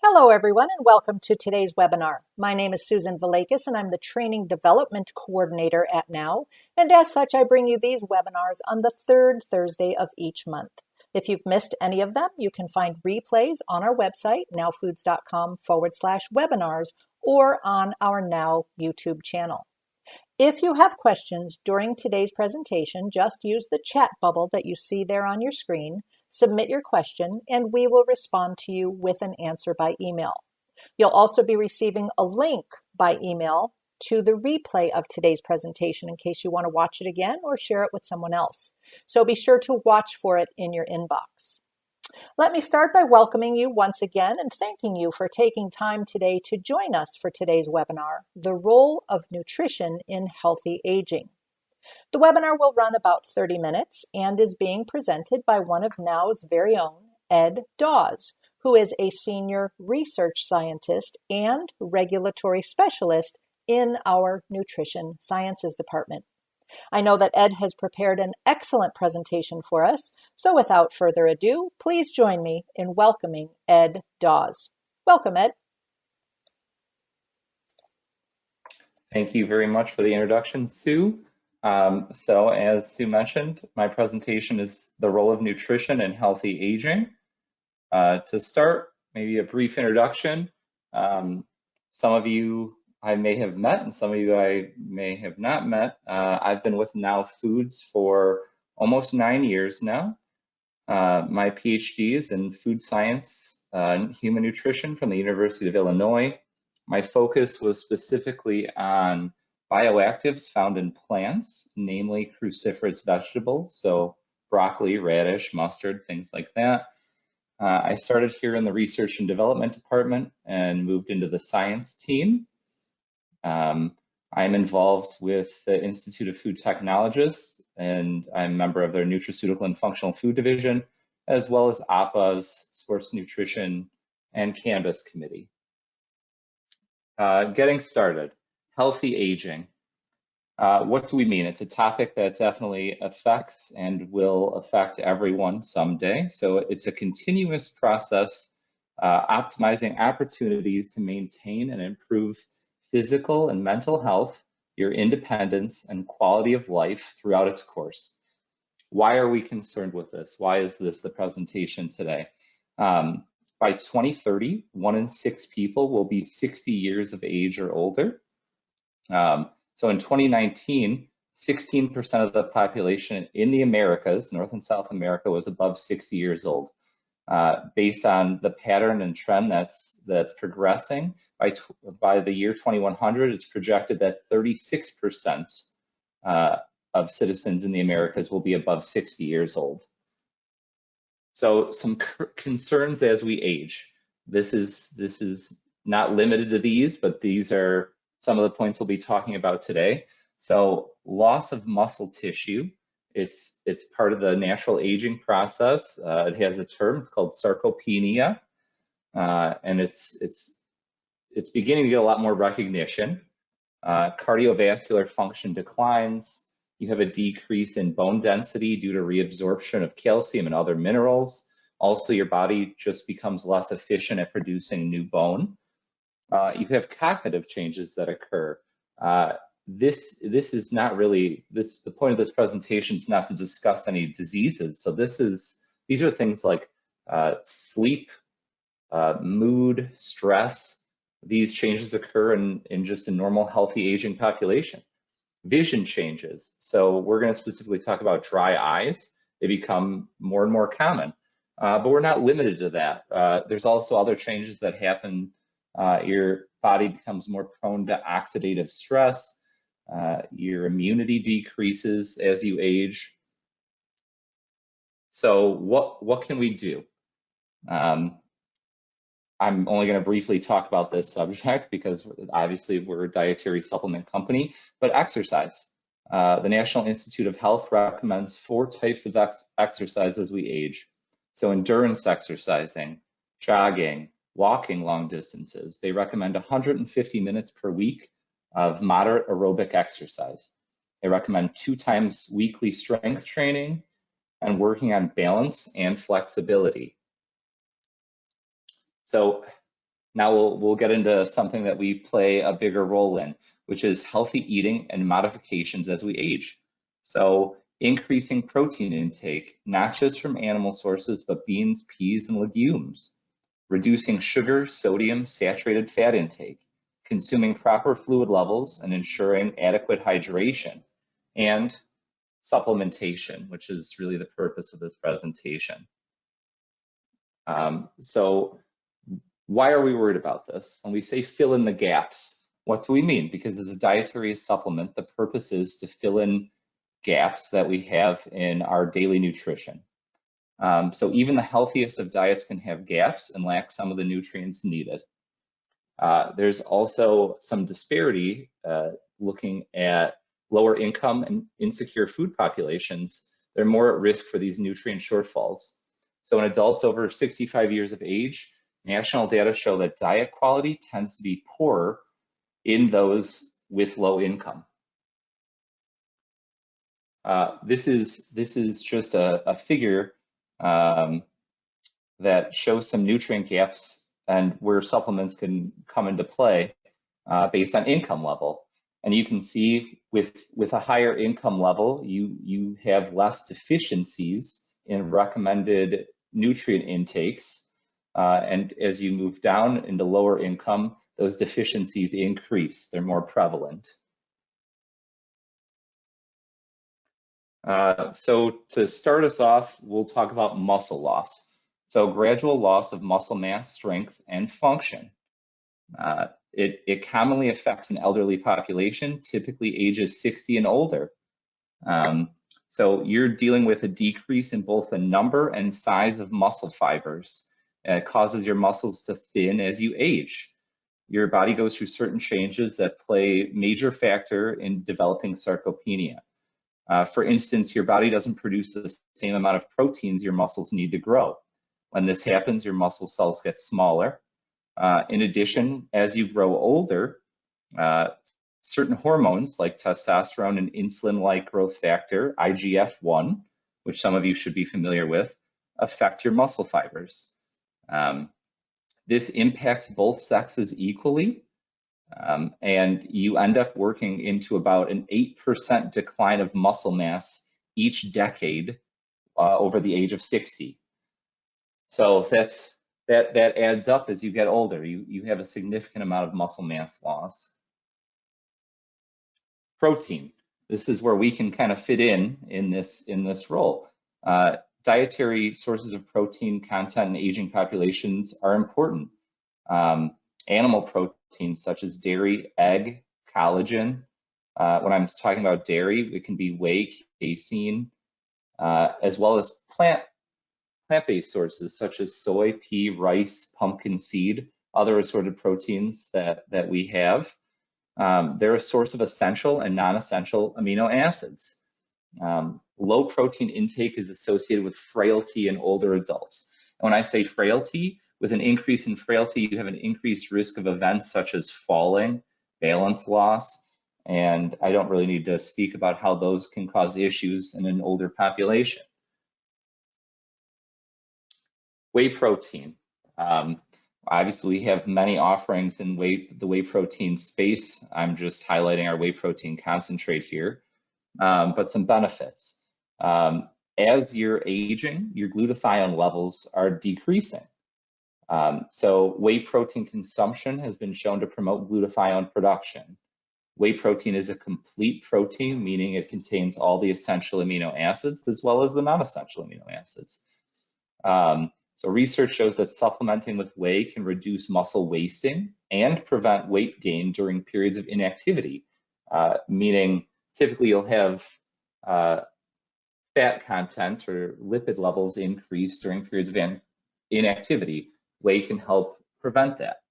Hello, everyone, and welcome to today's webinar. My name is Susan Valakis, and I'm the Training Development Coordinator at NOW, and as such, I bring you these webinars on the third Thursday of each month. If you've missed any of them, you can find replays on our website, nowfoods.com/webinars, or on our NOW YouTube channel. If you have questions during today's presentation, just use the chat bubble that you see there on your screen. Submit your question, and we will respond to you with an answer by email. You'll also be receiving a link by email to the replay of today's presentation in case you want to watch it again or share it with someone else. So be sure to watch for it in your inbox. Let me start by welcoming you once again and thanking you for taking time today to join us for today's webinar, The Role of Nutrition in Healthy Aging. The webinar will run about 30 minutes and is being presented by one of NOW's very own, Ed Dosz, who is a senior research scientist and regulatory specialist in our Nutrition Sciences Department. I know that Ed has prepared an excellent presentation for us, so without further ado, please join me in welcoming Ed Dosz. Welcome, Ed. Thank you very much for the introduction, Sue. So as Sue mentioned, my presentation is the role of nutrition in healthy aging. To start, maybe a brief introduction. Some of you I may have met and some of you I may have not met. I've been with NOW Foods for almost 9 years now. My PhD is in food science and human nutrition from the University of Illinois. My focus was specifically on bioactives found in plants, namely cruciferous vegetables, so broccoli, radish, mustard, things like that. I started here in the research and development department and moved into the science team. I'm involved with the Institute of Food Technologists, and I'm a member of their Nutraceutical and Functional Food Division, as well as AHPA's Sports Nutrition and Cannabis Committee. Getting started. Healthy aging. What do we mean? It's a topic that definitely affects and will affect everyone someday. So it's a continuous process, optimizing opportunities to maintain and improve physical and mental health, your independence and quality of life throughout its course. Why are we concerned with this? Why is this the presentation today? By 2030, 1 in 6 people will be 60 years of age or older. So in 2019, 16% of the population in the Americas, North and South America, was above 60 years old. Based on the pattern and trend that's progressing, by the year 2100, it's projected that 36% of citizens in the Americas will be above 60 years old. So some concerns as we age. This is not limited to these, but these are some of the points we'll be talking about today. So loss of muscle tissue, it's part of the natural aging process. It has a term, it's called sarcopenia, and it's beginning to get a lot more recognition. Cardiovascular function declines. You have a decrease in bone density due to reabsorption of calcium and other minerals. Also, your body just becomes less efficient at producing new bone. You have cognitive changes that occur. This is not really the point of this presentation is not to discuss any diseases. So these are things like sleep, mood, stress. These changes occur in just a normal healthy aging population. Vision changes. So we're going to specifically talk about dry eyes. They become more and more common, but we're not limited to that. There's also other changes that happen. Your body becomes more prone to oxidative stress. Your immunity decreases as you age. So what can we do? I'm only going to briefly talk about this subject because obviously we're a dietary supplement company, but exercise. The National Institute of Health recommends 4 types of exercise as we age. So endurance exercising, jogging, walking long distances. They recommend 150 minutes per week of moderate aerobic exercise. They recommend 2 times weekly strength training and working on balance and flexibility. So Now we'll get into something that we play a bigger role in, which is healthy eating and modifications as we age. So increasing protein intake, not just from animal sources, but beans, peas, and legumes. Reducing sugar, sodium, saturated fat intake. Consuming proper fluid levels and ensuring adequate hydration. And supplementation, which is really the purpose of this presentation. So why are we worried about this? When we say fill in the gaps, what do we mean? Because as a dietary supplement, the purpose is to fill in gaps that we have in our daily nutrition. So even the healthiest of diets can have gaps and lack some of the nutrients needed. There's also some disparity looking at lower income and insecure food populations. They're more at risk for these nutrient shortfalls. So in adults over 65 years of age, national data show that diet quality tends to be poorer in those with low income. This is just a figure that shows some nutrient gaps and where supplements can come into play based on income level. And you can see with a higher income level, you have less deficiencies in recommended nutrient intakes. And as you move down into lower income, those deficiencies increase. They're more prevalent. So to start us off, we'll talk about muscle loss. So gradual loss of muscle mass, strength, and function. It commonly affects an elderly population, typically ages 60 and older. So you're dealing with a decrease in both the number and size of muscle fibers. It causes your muscles to thin as you age. Your body goes through certain changes that play a major factor in developing sarcopenia. For instance, your body doesn't produce the same amount of proteins your muscles need to grow. When this happens, your muscle cells get smaller. In addition, as you grow older, certain hormones like testosterone and insulin-like growth factor, IGF-1, which some of you should be familiar with, affect your muscle fibers. This impacts both sexes equally, and you end up working into about an 8% decline of muscle mass each decade over the age of 60. So that adds up as you get older. You have a significant amount of muscle mass loss. Protein. This is where we can kind of fit in this role. Dietary sources of protein content in aging populations are important. Animal proteins such as dairy, egg, collagen. When I'm talking about dairy, it can be whey, casein, as well as plant-based sources such as soy, pea, rice, pumpkin seed, other assorted proteins that we have. They're a source of essential and non-essential amino acids. Low protein intake is associated with frailty in older adults. And when I say frailty, with an increase in frailty, you have an increased risk of events such as falling, balance loss, and I don't really need to speak about how those can cause issues in an older population. Whey protein. Obviously, we have many offerings in the whey protein space. I'm just highlighting our whey protein concentrate here, but some benefits. As you're aging, your glutathione levels are decreasing. So whey protein consumption has been shown to promote glutathione production. Whey protein is a complete protein, meaning it contains all the essential amino acids as well as the non-essential amino acids. So research shows that supplementing with whey can reduce muscle wasting and prevent weight gain during periods of inactivity, meaning typically you'll have fat content or lipid levels increase during periods of inactivity. Whey can help prevent that.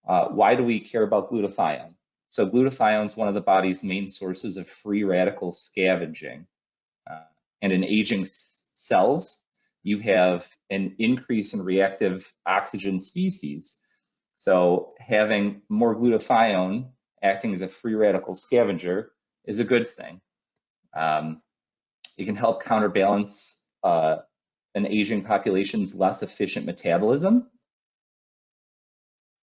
Why do we care about glutathione? So glutathione is one of the body's main sources of free radical scavenging. And in aging cells, you have an increase in reactive oxygen species. So having more glutathione acting as a free radical scavenger is a good thing. It can help counterbalance an aging population's less efficient metabolism.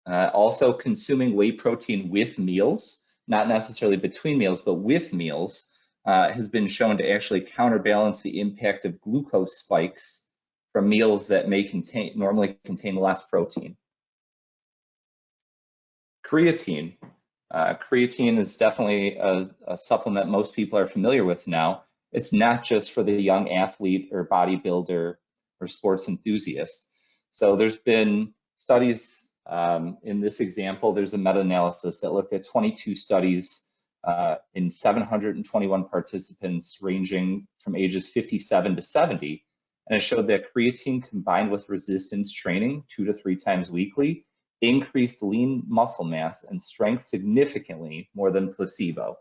Also consuming whey protein with meals, not necessarily between meals, but with meals, has been shown to actually counterbalance the impact of glucose spikes from meals that may normally contain less protein. Creatine. Creatine is definitely a supplement most people are familiar with now. It's not just for the young athlete or bodybuilder or sports enthusiast. So there's been studies, in this example, there's a meta-analysis that looked at 22 studies in 721 participants ranging from ages 57 to 70. And it showed that creatine combined with resistance training 2 to 3 times weekly increased lean muscle mass and strength significantly more than placebo.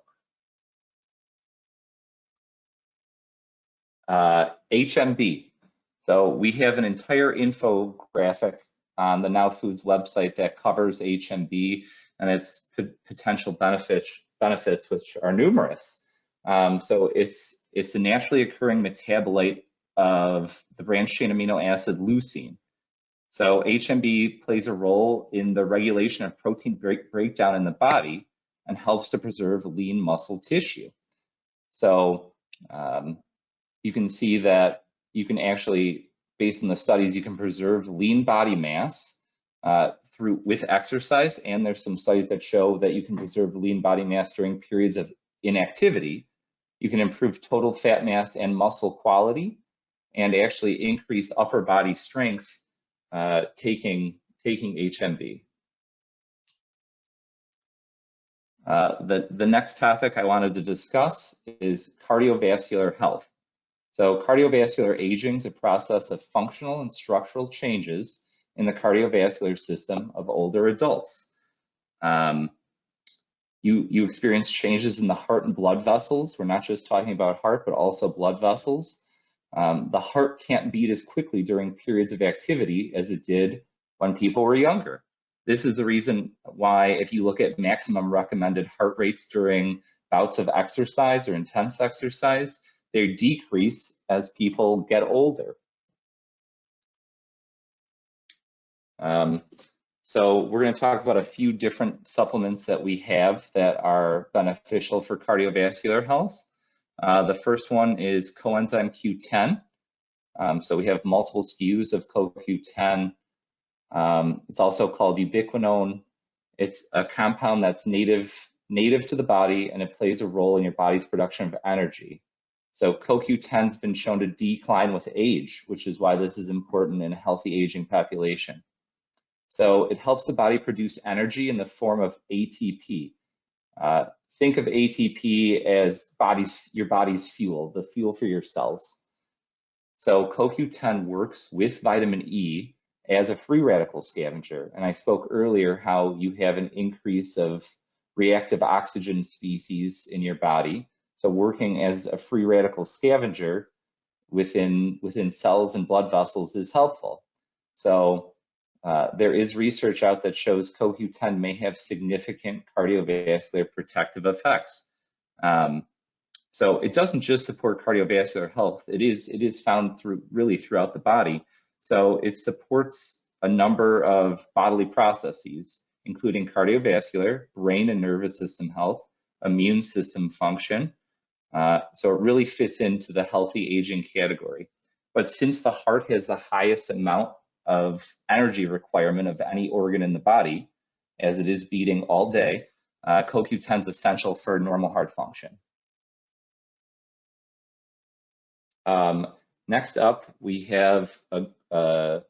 HMB. So we have an entire infographic on the Now Foods website that covers HMB and its potential benefits, which are numerous. So it's a naturally occurring metabolite of the branched chain amino acid leucine. So HMB plays a role in the regulation of protein breakdown in the body and helps to preserve lean muscle tissue. So you can see that you can actually, based on the studies, you can preserve lean body mass with exercise, and there's some studies that show that you can preserve lean body mass during periods of inactivity. You can improve total fat mass and muscle quality, and actually increase upper body strength taking HMB. The next topic I wanted to discuss is cardiovascular health. So cardiovascular aging is a process of functional and structural changes in the cardiovascular system of older adults. You experience changes in the heart and blood vessels. We're not just talking about heart, but also blood vessels. The heart can't beat as quickly during periods of activity as it did when people were younger. This is the reason why, if you look at maximum recommended heart rates during bouts of exercise or intense exercise, they decrease as people get older. So we're going to talk about a few different supplements that we have that are beneficial for cardiovascular health. The first one is coenzyme Q10. So we have multiple SKUs of CoQ10. It's also called ubiquinone. It's a compound that's native to the body, and it plays a role in your body's production of energy. So CoQ10 has been shown to decline with age, which is why this is important in a healthy aging population. So it helps the body produce energy in the form of ATP. Think of ATP as your body's fuel, the fuel for your cells. So CoQ10 works with vitamin E as a free radical scavenger. And I spoke earlier how you have an increase of reactive oxygen species in your body. So working as a free radical scavenger within cells and blood vessels is helpful. So there is research out that shows CoQ10 may have significant cardiovascular protective effects. So it doesn't just support cardiovascular health. It is found throughout the body. So it supports a number of bodily processes, including cardiovascular, brain and nervous system health, immune system function. So it really fits into the healthy aging category. But since the heart has the highest amount of energy requirement of any organ in the body, as it is beating all day, CoQ10 is essential for normal heart function. Next up, we have a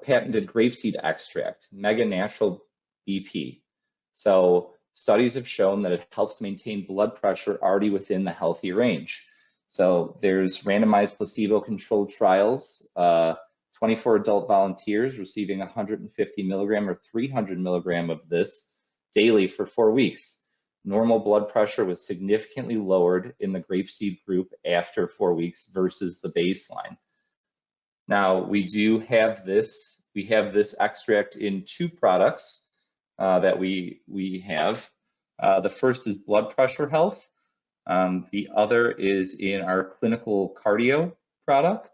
patented grapeseed extract, Mega Natural BP. So studies have shown that it helps maintain blood pressure already within the healthy range. So there's randomized placebo-controlled trials, 24 adult volunteers receiving 150 milligram or 300 milligram of this daily for 4 weeks. Normal blood pressure was significantly lowered in the grapeseed group after 4 weeks versus the baseline. Now we have this extract in 2 products that we have. The first is blood pressure health. The other is in our clinical cardio product.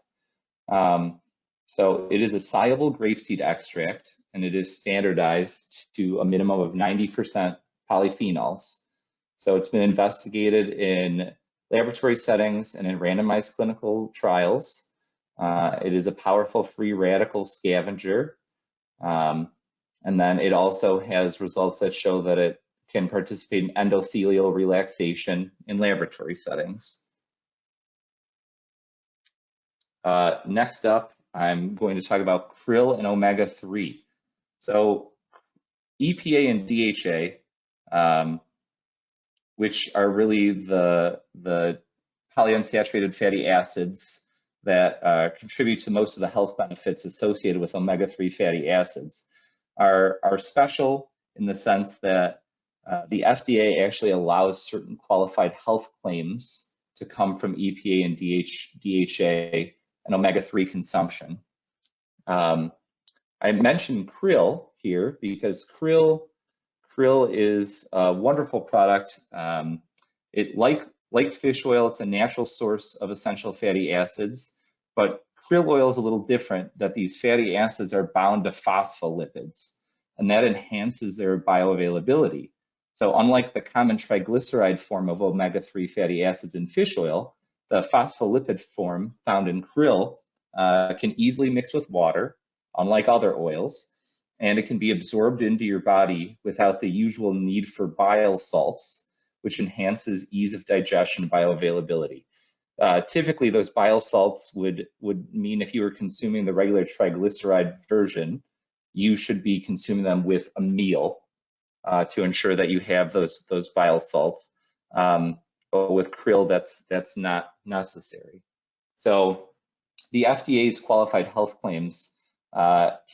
So it is a soluble grapeseed extract, and it is standardized to a minimum of 90% polyphenols. So it's been investigated in laboratory settings and in randomized clinical trials. It is a powerful free radical scavenger. And then it also has results that show that it can participate in endothelial relaxation in laboratory settings. Next up, I'm going to talk about krill and omega-3. So EPA and DHA, which are really the polyunsaturated fatty acids that contribute to most of the health benefits associated with omega-3 fatty acids, are special in the sense that the FDA actually allows certain qualified health claims to come from EPA and DHA and omega-3 consumption. I mentioned krill here because krill is a wonderful product. It like fish oil, it's a natural source of essential fatty acids, but krill oil is a little different, that these fatty acids are bound to phospholipids, and that enhances their bioavailability. So unlike the common triglyceride form of omega-3 fatty acids in fish oil, the phospholipid form found in krill can easily mix with water, unlike other oils, and it can be absorbed into your body without the usual need for bile salts, which enhances ease of digestion and bioavailability. Typically, those bile salts would mean if you were consuming the regular triglyceride version, you should be consuming them with a meal to ensure that you have those bile salts. But with krill, that's not necessary. So the FDA's qualified health claims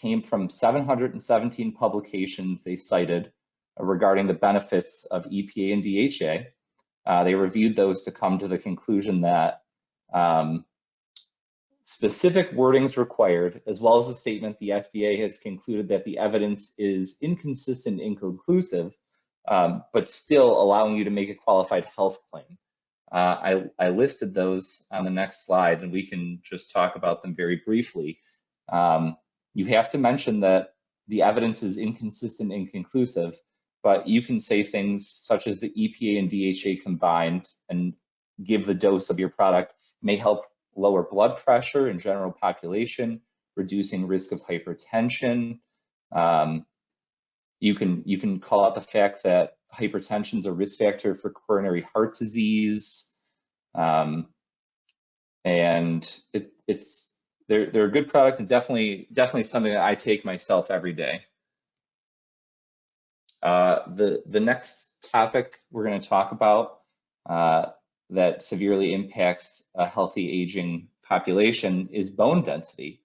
came from 717 publications they cited regarding the benefits of EPA and DHA. They reviewed those to come to the conclusion that specific wordings required, as well as the statement the FDA has concluded that the evidence is inconsistent and inconclusive, but still allowing you to make a qualified health claim. I listed those on the next slide, and we can just talk about them very briefly. You have to mention that the evidence is inconsistent and inconclusive, but you can say things such as the EPA and DHA combined and give the dose of your product may help lower blood pressure in general population, reducing risk of hypertension. You can call out the fact that hypertension is a risk factor for coronary heart disease, and they're a good product and definitely something that I take myself every day. The next topic we're going to talk about that severely impacts a healthy aging population is bone density.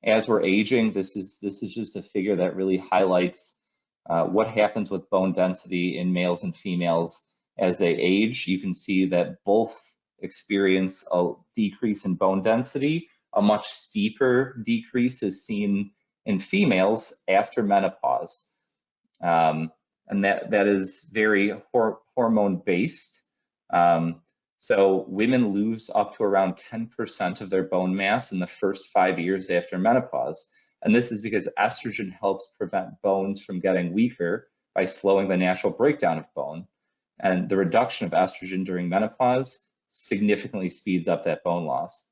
As we're aging, this is just a figure that really highlights what happens with bone density in males and females as they age. You can see that both experience a decrease in bone density. A much steeper decrease is seen in females after menopause. And that is very hormone based. So women lose up to around 10% of their bone mass in the first 5 years after menopause. And this is because estrogen helps prevent bones from getting weaker by slowing the natural breakdown of bone. And the reduction of estrogen during menopause significantly speeds up that bone loss.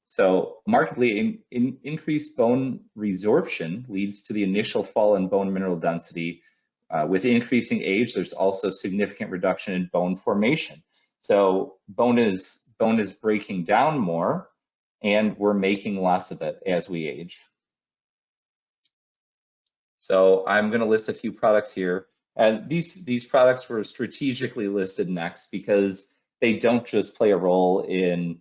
So markedly increased bone resorption leads to the initial fall in bone mineral density. With increasing age, there's also significant reduction in bone formation. So bone is breaking down more, and we're making less of it as we age. So I'm going to list a few products here, and these products were strategically listed next because they don't just play a role in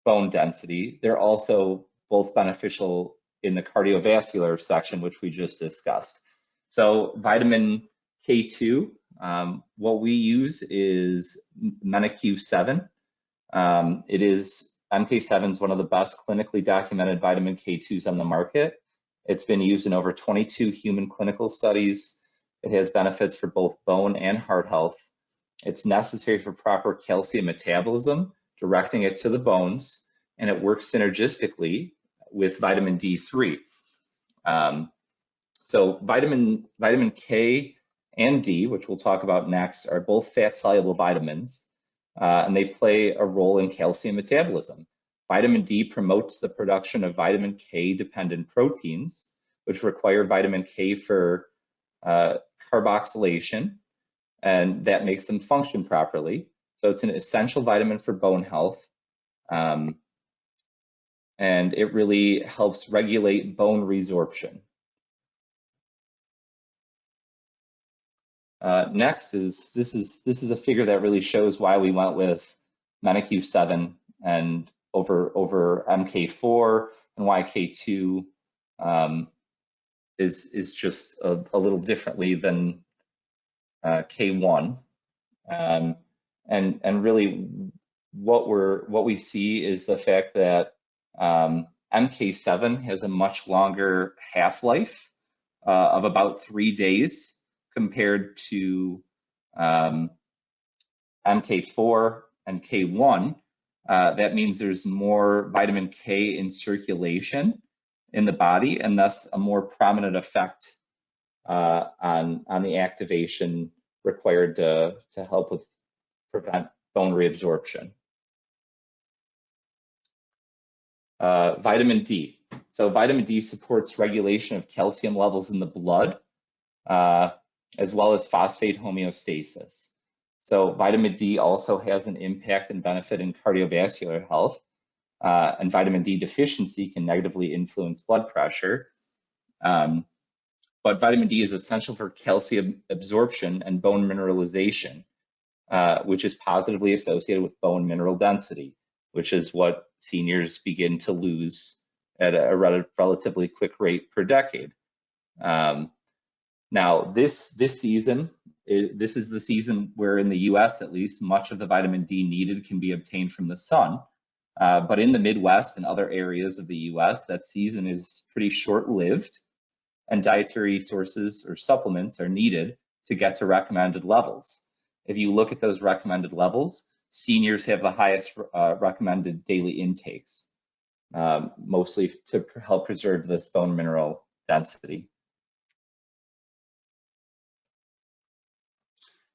bone density. They're also both beneficial in the cardiovascular section, which we just discussed. So vitamin K2, what we use is MenQ7. MK7 is one of the best clinically documented vitamin K2s on the market. It's been used in over 22 human clinical studies. It has benefits for both bone and heart health. It's necessary for proper calcium metabolism, directing it to the bones, and it works synergistically with vitamin D3. So vitamin K and D, which we'll talk about next, are both fat-soluble vitamins, and they play a role in calcium metabolism. Vitamin D promotes the production of vitamin K-dependent proteins, which require vitamin K for carboxylation, and that makes them function properly. So it's an essential vitamin for bone health, and it really helps regulate bone resorption. Next is this is a figure that really shows why we went with MENQ7 and over MK4, and why K2 is just a little differently than K1, and really what we see is the fact that MK7 has a much longer half-life of about 3 days compared to MK4 and K1. That means there's more vitamin K in circulation in the body, and thus a more prominent effect on the activation required to help with prevent bone reabsorption. Vitamin D. So vitamin D supports regulation of calcium levels in the blood, as well as phosphate homeostasis. So vitamin D also has an impact and benefit in cardiovascular health, and vitamin D deficiency can negatively influence blood pressure. But vitamin D is essential for calcium absorption and bone mineralization, which is positively associated with bone mineral density, which is what seniors begin to lose at a relatively quick rate per decade. Now, this season, this is the season where in the US at least, much of the vitamin D needed can be obtained from the sun. But in the Midwest and other areas of the US, that season is pretty short-lived, and dietary sources or supplements are needed to get to recommended levels. If you look at those recommended levels, seniors have the highest recommended daily intakes, mostly to help preserve this bone mineral density.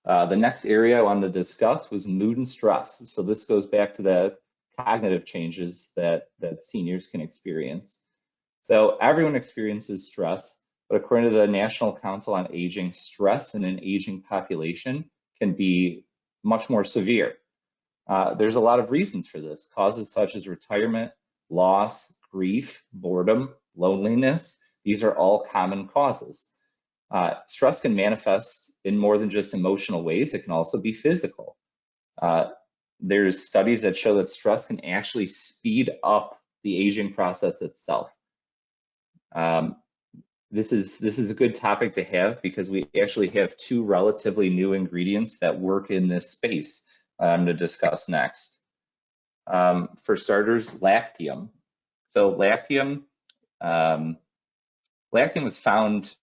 The next area I wanted to discuss was mood and stress. So this goes back to the cognitive changes that seniors can experience. So everyone experiences stress, but according to the National Council on Aging, stress in an aging population can be much more severe. There's a lot of reasons for this. Causes such as retirement, loss, grief, boredom, loneliness. These are all common causes. Stress can manifest in more than just emotional ways. It can also be physical. There's studies that show that stress can actually speed up the aging process itself. This is a good topic to have because we actually have two relatively new ingredients that work in this space I'm going to discuss next. For starters, lactium. So lactium was found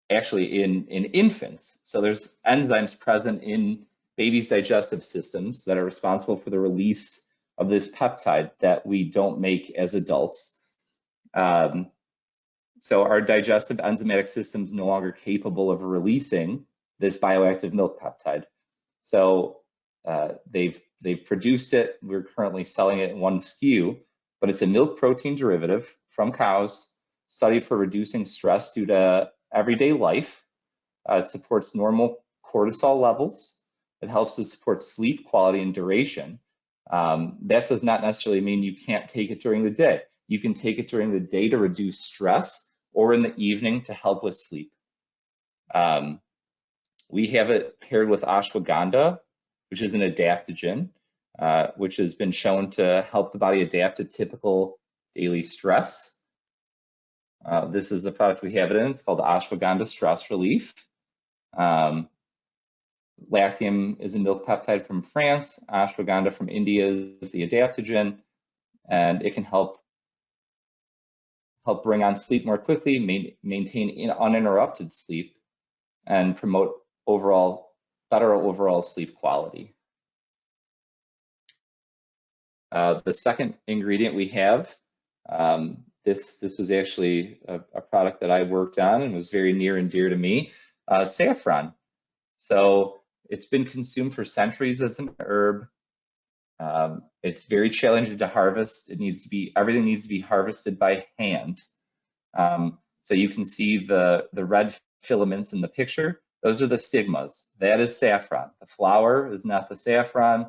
actually in infants. So there's enzymes present in babies' digestive systems that are responsible for the release of this peptide that we don't make as adults. So our digestive enzymatic system is no longer capable of releasing this bioactive milk peptide. So they've produced it. We're currently selling it in one SKU, but it's a milk protein derivative from cows studied for reducing stress due to everyday life. It supports normal cortisol levels. It helps to support sleep quality and duration. That does not necessarily mean you can't take it during the day. You can take it during the day to reduce stress or in the evening to help with sleep. We have it paired with ashwagandha, which is an adaptogen, which has been shown to help the body adapt to typical daily stress. This is the product we have it in. It's called ashwagandha stress relief. Lactium is a milk peptide from France. Ashwagandha from India is the adaptogen, and it can help bring on sleep more quickly, maintain uninterrupted sleep, and promote better overall sleep quality. The second ingredient we have, this was actually a product that I worked on and was very near and dear to me, saffron. So it's been consumed for centuries as an herb. It's very challenging to harvest. Everything needs to be harvested by hand. So you can see the red filaments in the picture. Those are the stigmas. That is saffron. The flower is not the saffron.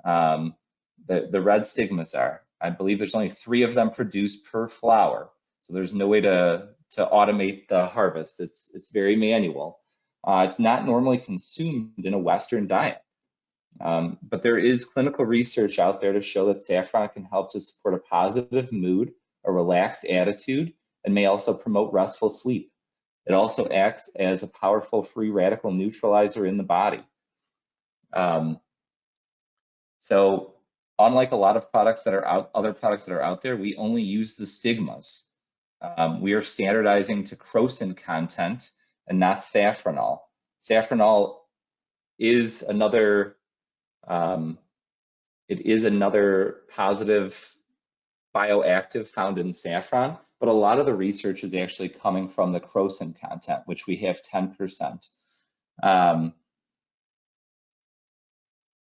The red stigmas are. I believe there's only 3 of them produced per flower. So there's no way to automate the harvest. It's very manual. It's not normally consumed in a Western diet. But there is clinical research out there to show that saffron can help to support a positive mood, a relaxed attitude, and may also promote restful sleep. It also acts as a powerful free radical neutralizer in the body. So unlike a lot of products that are other products that are out there, we only use the stigmas. We are standardizing to crocin content and not safranol. Safranol is another positive bioactive found in saffron, but a lot of the research is actually coming from the crocin content, which we have 10%.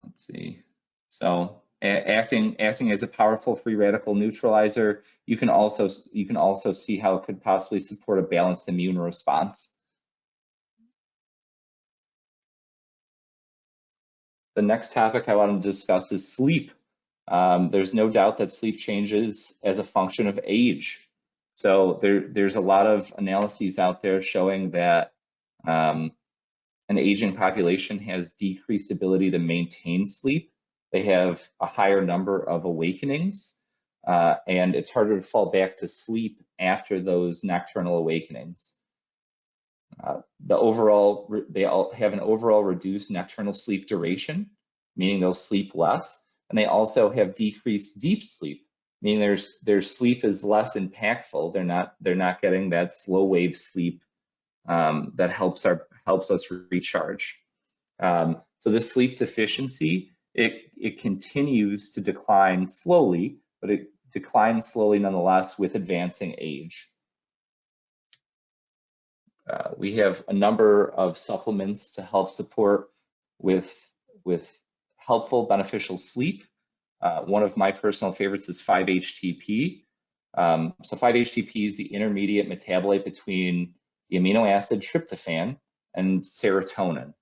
Let's see. So acting as a powerful free radical neutralizer, you can also see how it could possibly support a balanced immune response. The next topic I want to discuss is sleep. There's no doubt that sleep changes as a function of age. So there's a lot of analyses out there showing that an aging population has decreased ability to maintain sleep. They have a higher number of awakenings, and it's harder to fall back to sleep after those nocturnal awakenings. They all have an overall reduced nocturnal sleep duration, meaning they'll sleep less, and they also have decreased deep sleep, meaning their sleep is less impactful. They're not getting that slow wave sleep that helps us recharge. So this sleep deficiency, it continues to decline slowly, but it declines slowly nonetheless with advancing age. We have a number of supplements to help support with helpful, beneficial sleep. One of my personal favorites is 5-HTP. So 5-HTP is the intermediate metabolite between the amino acid tryptophan and serotonin.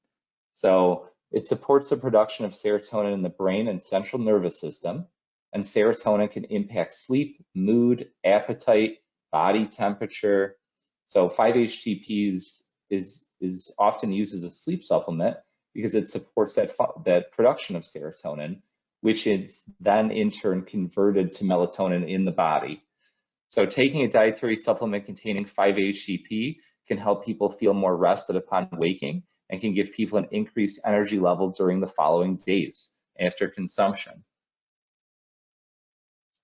So it supports the production of serotonin in the brain and central nervous system, and serotonin can impact sleep, mood, appetite, body temperature. So 5-HTP is often used as a sleep supplement because it supports that production of serotonin, which is then in turn converted to melatonin in the body. So taking a dietary supplement containing 5-HTP can help people feel more rested upon waking and can give people an increased energy level during the following days after consumption.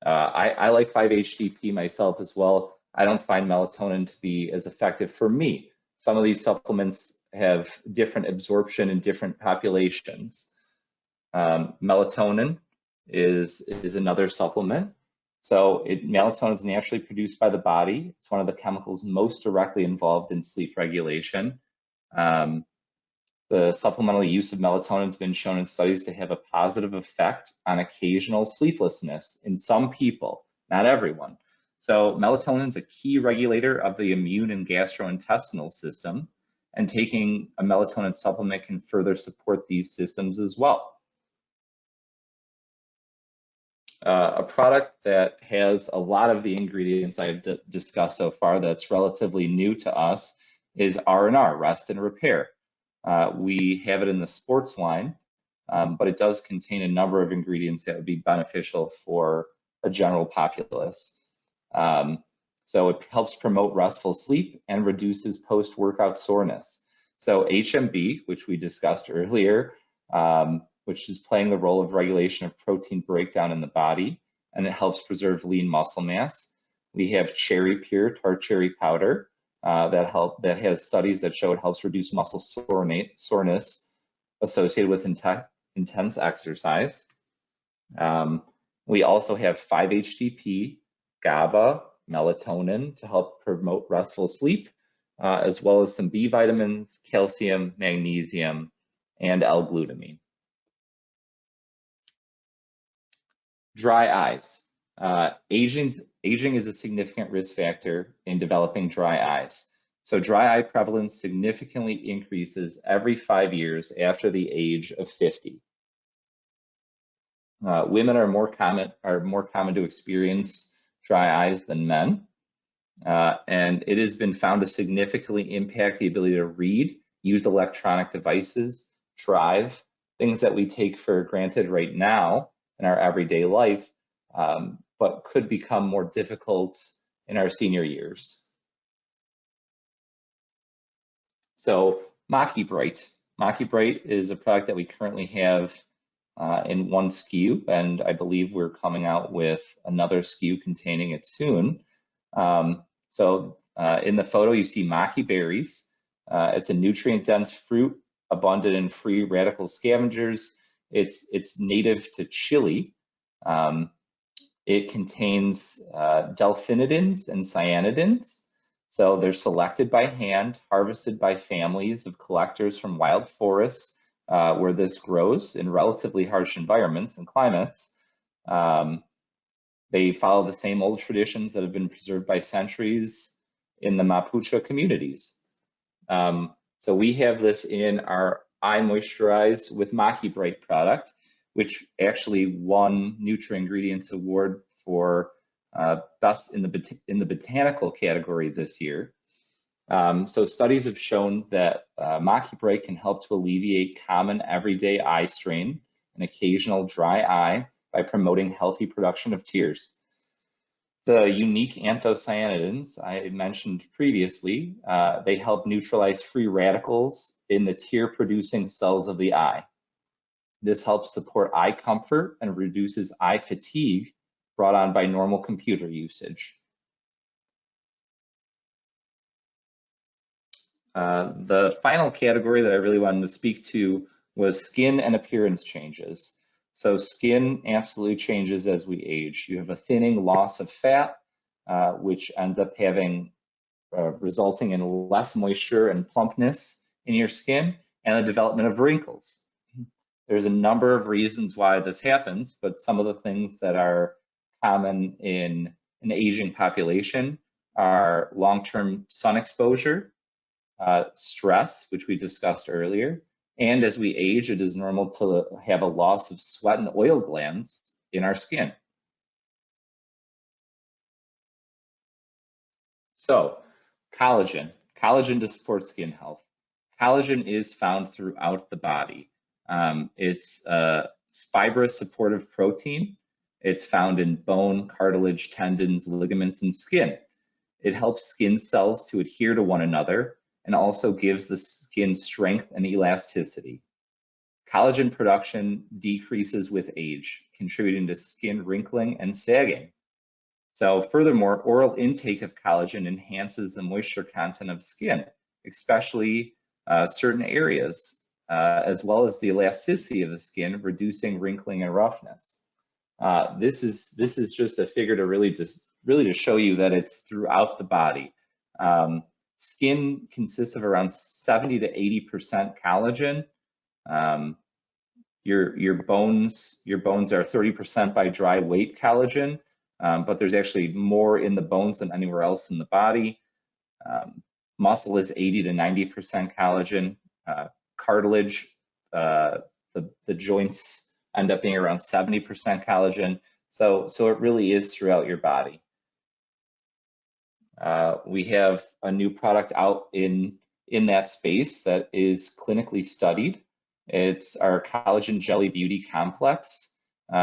I like 5-HTP myself as well. I don't find melatonin to be as effective for me. Some of these supplements have different absorption in different populations. Melatonin is another supplement. So melatonin is naturally produced by the body. It's one of the chemicals most directly involved in sleep regulation. The supplemental use of melatonin has been shown in studies to have a positive effect on occasional sleeplessness in some people, not everyone. So melatonin is a key regulator of the immune and gastrointestinal system, and taking a melatonin supplement can further support these systems as well. A product that has a lot of the ingredients I've discussed so far that's relatively new to us is R&R, Rest and Repair. We have it in the sports line, but it does contain a number of ingredients that would be beneficial for a general populace. So it helps promote restful sleep and reduces post-workout soreness. So HMB, which we discussed earlier, which is playing the role of regulation of protein breakdown in the body, and it helps preserve lean muscle mass. We have Cherry Pure tart cherry powder that has studies that show it helps reduce muscle soreness associated with intense exercise. We also have 5-HTP, GABA, melatonin to help promote restful sleep, as well as some B vitamins, calcium, magnesium, and L-glutamine. Dry eyes. Aging is a significant risk factor in developing dry eyes. So dry eye prevalence significantly increases every 5 years after the age of 50. Women are more common to experience dry eyes than men, and it has been found to significantly impact the ability to read, use electronic devices, drive, things that we take for granted right now in our everyday life, but could become more difficult in our senior years. So Maki Bright. Maki Bright is a product that we currently have in one SKU, and I believe we're coming out with another SKU containing it soon. In the photo, you see Maki berries. It's a nutrient-dense fruit, abundant in free radical scavengers. It's native to Chile. It contains delphinidins and cyanidins. So they're selected by hand, harvested by families of collectors from wild forests where this grows in relatively harsh environments and climates. They follow the same old traditions that have been preserved by centuries in the Mapuche communities. So we have this in our Eye Moisturize with Maki Bright product, which actually won Nutri-Ingredients Award for best in the botanical category this year. So studies have shown that Maki Bright can help to alleviate common everyday eye strain and occasional dry eye by promoting healthy production of tears. The unique anthocyanidins I mentioned previously, they help neutralize free radicals in the tear-producing cells of the eye. This helps support eye comfort and reduces eye fatigue brought on by normal computer usage. The final category that I really wanted to speak to was skin and appearance changes. So skin absolutely changes as we age. You have a thinning, loss of fat, which ends up resulting in less moisture and plumpness in your skin, and the development of wrinkles. There's a number of reasons why this happens, but some of the things that are common in an aging population are long-term sun exposure, stress, which we discussed earlier, and as we age, it is normal to have a loss of sweat and oil glands in our skin. So, collagen to support skin health. Collagen is found throughout the body. It's a fibrous supportive protein. It's found in bone, cartilage, tendons, ligaments, and skin. It helps skin cells to adhere to one another and also gives the skin strength and elasticity. Collagen production decreases with age, contributing to skin wrinkling and sagging. So furthermore, oral intake of collagen enhances the moisture content of skin, especially certain areas, as well as the elasticity of the skin, reducing wrinkling and roughness. This is just a figure to really to show you that it's throughout the body. Skin consists of around 70 to 80% collagen. Your bones are 30% by dry weight collagen, but there's actually more in the bones than anywhere else in the body. Muscle is 80 to 90% collagen. Cartilage, the joints end up being around 70% collagen. So it really is throughout your body. We have a new product out in that space that is clinically studied. It's our Collagen Jelly Beauty Complex.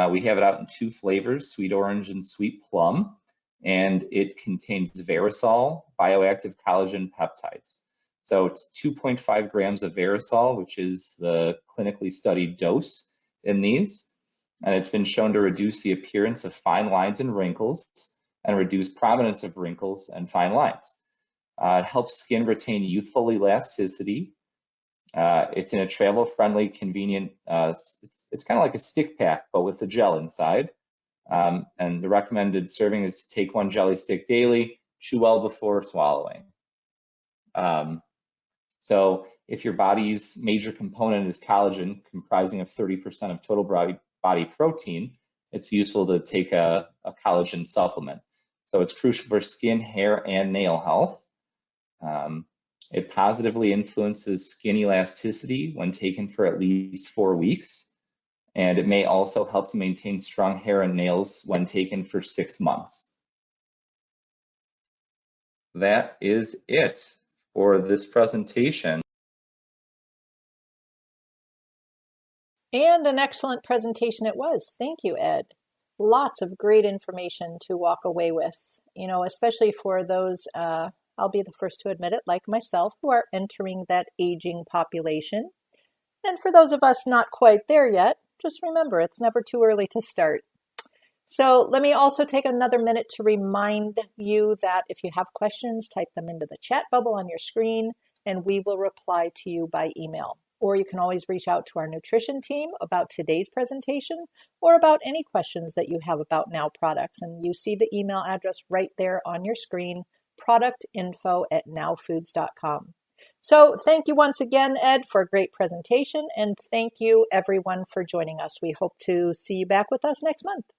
We have it out in 2 flavors, sweet orange and sweet plum, and it contains Verisol, bioactive collagen peptides. So it's 2.5 grams of Verisol, which is the clinically studied dose in these, and it's been shown to reduce the appearance of fine lines and wrinkles and reduce prominence of wrinkles and fine lines. It helps skin retain youthful elasticity. It's in a travel-friendly, convenient, it's kind of like a stick pack, but with the gel inside. And the recommended serving is to take 1 jelly stick daily, chew well before swallowing. So if your body's major component is collagen, comprising of 30% of total body protein, it's useful to take a collagen supplement. So it's crucial for skin, hair, and nail health. It positively influences skin elasticity when taken for at least 4 weeks. And it may also help to maintain strong hair and nails when taken for 6 months. That is it for this presentation. And an excellent presentation it was. Thank you, Ed. Lots of great information to walk away with, especially for those, I'll be the first to admit it, like myself, who are entering that aging population. And for those of us not quite there yet, just remember, it's never too early to start. So let me also take another minute to remind you that if you have questions, type them into the chat bubble on your screen, and we will reply to you by email. Or you can always reach out to our nutrition team about today's presentation or about any questions that you have about NOW products. And you see the email address right there on your screen, productinfo@nowfoods.com. So thank you once again, Ed, for a great presentation. And thank you, everyone, for joining us. We hope to see you back with us next month.